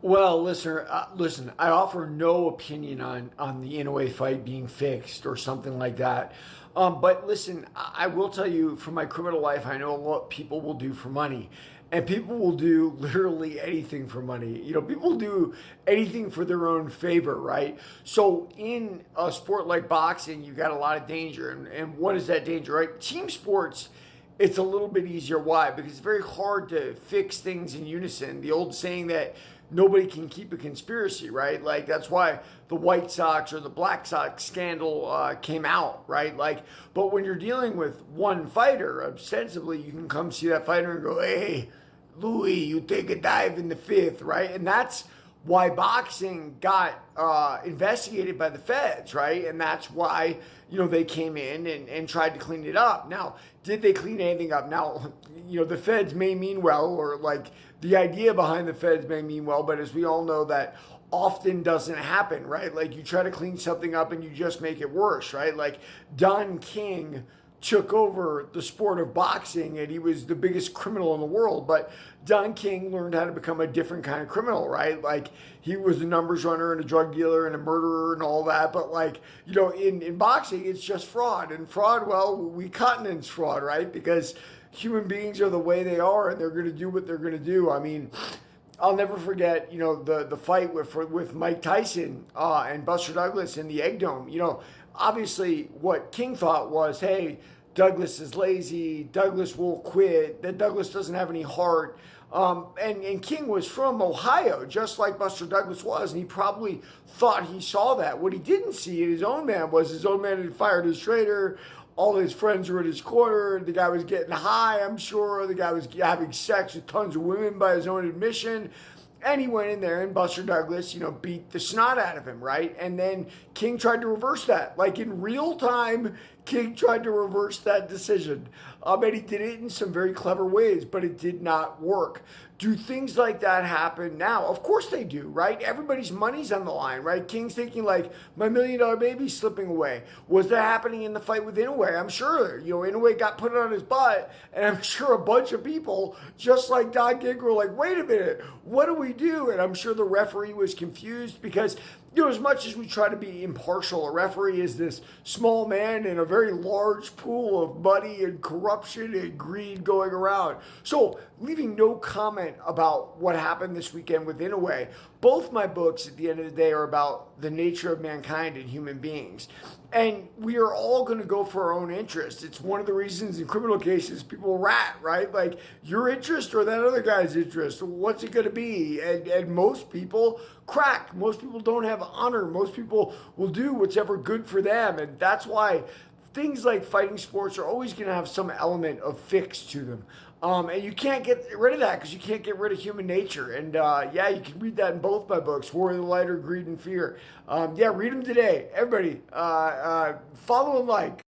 Well, listen. I offer no opinion on the Inoue fight being fixed or something like that. But listen, I will tell you from my criminal life, I know what people will do for money, and people will do literally anything for money. People do anything for their own favor, right? So in a sport like boxing, you got a lot of danger, and what is that danger, right? Team sports, it's a little bit easier. Why? Because it's very hard to fix things in unison. The old saying that nobody can keep a conspiracy, right? Like that's why the White Sox or the Black Sox scandal came out, right? Like, but when you're dealing with one fighter, ostensibly you can come see that fighter and go, "Hey, Louis, you take a dive in the fifth," right? And that's why boxing got investigated by the feds, right? And that's why they came in and tried to clean it up. Now, did they clean anything up? Now, the feds may mean well, or like the idea behind the feds may mean well, but as we all know, that often doesn't happen, right? Like you try to clean something up and you just make it worse, right? Like Don King took over the sport of boxing and he was the biggest criminal in the world. But Don King learned how to become a different kind of criminal, right? Like he was a numbers runner and a drug dealer and a murderer and all that. But like, in boxing, it's just fraud. And fraud, well, we countenance fraud, right? Because human beings are the way they are and they're going to do what they're going to do. I mean, I'll never forget, the fight with Mike Tyson and Buster Douglas in the Egg Dome. Obviously what King thought was, hey, Douglas is lazy, Douglas will quit, that Douglas doesn't have any heart. And King was from Ohio, just like Buster Douglas was, and he probably thought he saw that. What he didn't see in his own man was his own man had fired his traitor. All his friends were at his corner. The guy was getting high, I'm sure. The guy was having sex with tons of women by his own admission. And he went in there and Buster Douglas, beat the snot out of him, right? And then King tried to reverse that. Like in real time, King tried to reverse that decision. And he did it in some very clever ways, but it did not work. Do things like that happen now? Of course they do, right? Everybody's money's on the line, right? King's thinking like, my $1 million baby's slipping away. Was that happening in the fight with Inoue? I'm sure, Inoue got put on his butt, and I'm sure a bunch of people, just like Don King, were like, wait a minute, what do we do? And I'm sure the referee was confused because as much as we try to be impartial, a referee is this small man in a very large pool of money and corruption and greed going around. So, leaving no comment about what happened this weekend with Inoue, both my books at the end of the day are about the nature of mankind and human beings. And we are all going to go for our own interest. It's one of the reasons in criminal cases people rat, right? Like your interest or that other guy's interest. What's it going to be? And most people crack. Most people don't have honor. Most people will do what's ever good for them. And that's why things like fighting sports are always going to have some element of fix to them. And you can't get rid of that because you can't get rid of human nature. And you can read that in both my books, War of the Lighter, Greed and Fear. Read them today. Everybody, follow and like.